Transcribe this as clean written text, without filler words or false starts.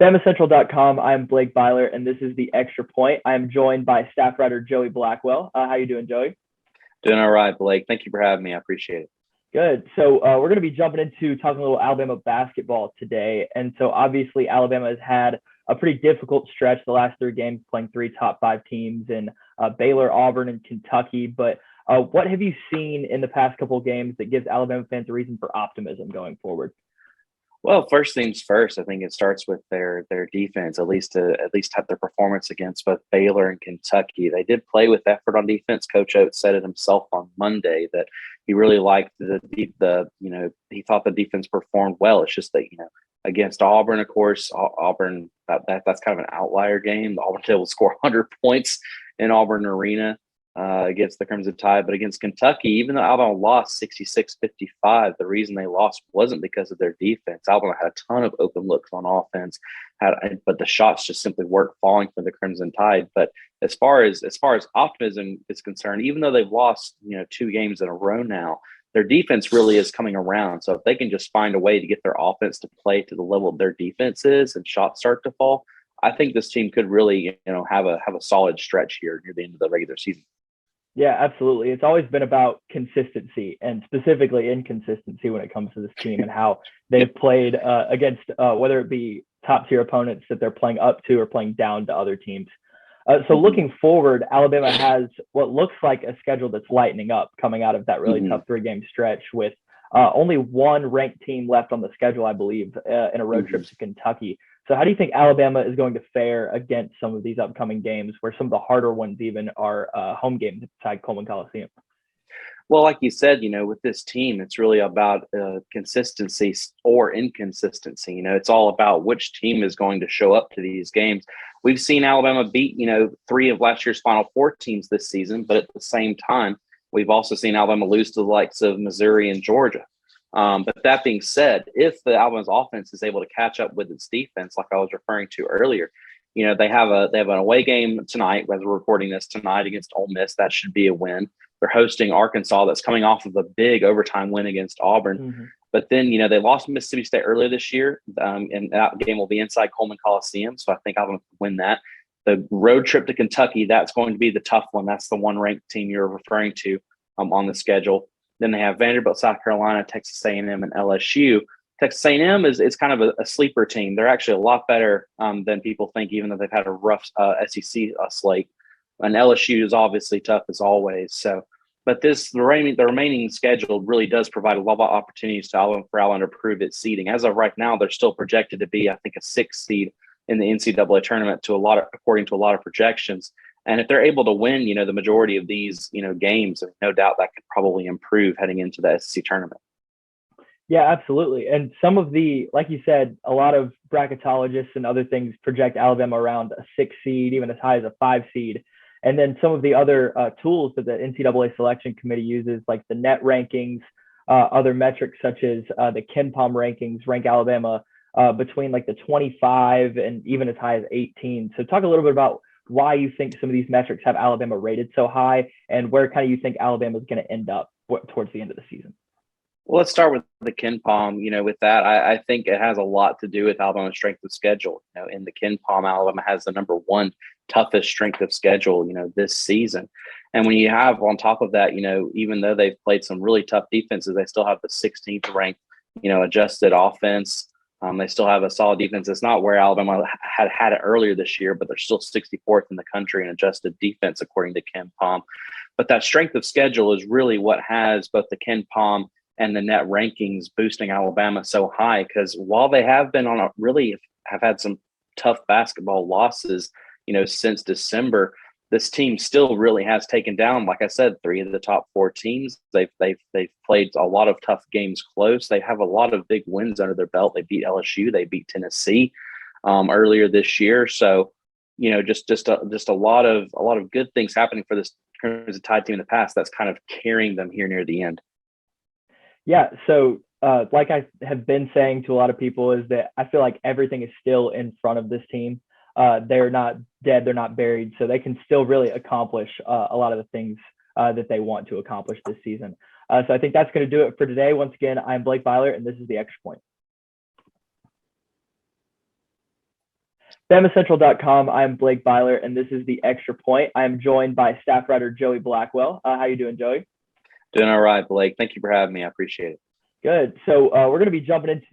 BamaCentral.com. I'm Blake Byler, and this is the Extra Point. I'm joined by staff writer Joey Blackwell. How you doing, Joey? Doing all right, Blake. Thank you for having me. I appreciate it. Good. So we're going to be jumping into talking a little Alabama basketball today. And so obviously Alabama has had a pretty difficult stretch the last three games, playing three top five teams in Baylor, Auburn, and Kentucky. But what have you seen in the past couple of games that gives Alabama fans a reason for optimism going forward? Well, first things first, I think it starts with their defense, at least have their performance against both Baylor and Kentucky. They did play with effort on defense. Coach Oates said it himself on Monday that he really liked he thought the defense performed well. It's just that against Auburn, of course, Auburn that's kind of an outlier game. The Auburn able to score 100 points in Auburn Arena against the Crimson Tide. But against Kentucky, even though Alabama lost 66-55, the reason they lost wasn't because of their defense. Alabama had a ton of open looks on offense, but the shots just simply weren't falling for the Crimson Tide. But as far as optimism is concerned, even though they've lost two games in a row now, their defense really is coming around. So if they can just find a way to get their offense to play to the level of their defense is and shots start to fall, I think this team could really have a solid stretch here near the end of the regular season. Yeah, absolutely. It's always been about consistency and specifically inconsistency when it comes to this team and how they've played against whether it be top tier opponents that they're playing up to or playing down to other teams. So looking forward, Alabama has what looks like a schedule that's lightening up coming out of that really tough three-game stretch with only one ranked team left on the schedule, I believe, in a road trip to Kentucky. So how do you think Alabama is going to fare against some of these upcoming games where some of the harder ones even are home games inside Coleman Coliseum? Well, like you said, with this team, it's really about consistency or inconsistency. It's all about which team is going to show up to these games. We've seen Alabama beat, three of last year's Final Four teams this season, but at the same time, we've also seen Alabama lose to the likes of Missouri and Georgia. But that being said, if the Alabama's offense is able to catch up with its defense, like I was referring to earlier, they have an away game tonight, as we're recording this tonight against Ole Miss. That should be a win. They're hosting Arkansas, that's coming off of a big overtime win against Auburn. But then, they lost to Mississippi State earlier this year, and that game will be inside Coleman Coliseum. So I think Alabama can win that. The road trip to Kentucky, that's going to be the tough one. That's the one ranked team you're referring to on the schedule. Then they have Vanderbilt, South Carolina, Texas A&M, and LSU. Texas A&M is kind of a sleeper team. They're actually a lot better than people think, even though they've had a rough SEC slate. And LSU is obviously tough as always. So, but the remaining schedule really does provide a lot of opportunities for Alabama to prove its seeding. As of right now, they're still projected to be, I think, a 6th seed in the NCAA tournament according to a lot of projections. And if they're able to win, the majority of these, games, no doubt that could probably improve heading into the SEC tournament. Yeah, absolutely. And some of like you said, a lot of bracketologists and other things project Alabama around a 6 seed, even as high as a 5 seed. And then some of the other tools that the NCAA selection committee uses, like the net rankings, other metrics such as the KenPom rankings, rank Alabama between like the 25 and even as high as 18. So talk a little bit about why you think some of these metrics have Alabama rated so high and where kind of you think Alabama is going to end up towards the end of the season. Well, let's start with the KenPom. With that, I think it has a lot to do with Alabama's strength of schedule. In the KenPom, Alabama has the number one toughest strength of schedule, this season. And when you have on top of that, even though they've played some really tough defenses, they still have the 16th ranked, adjusted offense. They still have a solid defense. It's not where Alabama had it earlier this year, but they're still 64th in the country in adjusted defense, according to KenPom. But that strength of schedule is really what has both the KenPom and the net rankings boosting Alabama so high, because while they have been have had some tough basketball losses, since December, this team still really has taken down, like I said, 3 of the top 4 teams. They've played a lot of tough games close. They have a lot of big wins under their belt. They beat LSU. They beat Tennessee earlier this year. So, just a lot of good things happening for this Crimson Tide team in the past. That's kind of carrying them here near the end. Yeah. So like I have been saying to a lot of people is that I feel like everything is still in front of this team. They're not dead, they're not buried, so they can still really accomplish a lot of the things that they want to accomplish this season. So I think that's going to do it for today. Once again, I'm Blake Byler, and this is the Extra Point. BamaCentral.com. I'm Blake Byler, and this is the Extra Point. I'm joined by staff writer Joey Blackwell. How you doing, Joey? Doing all right, Blake. Thank you for having me. I appreciate it. Good. So we're going to be jumping into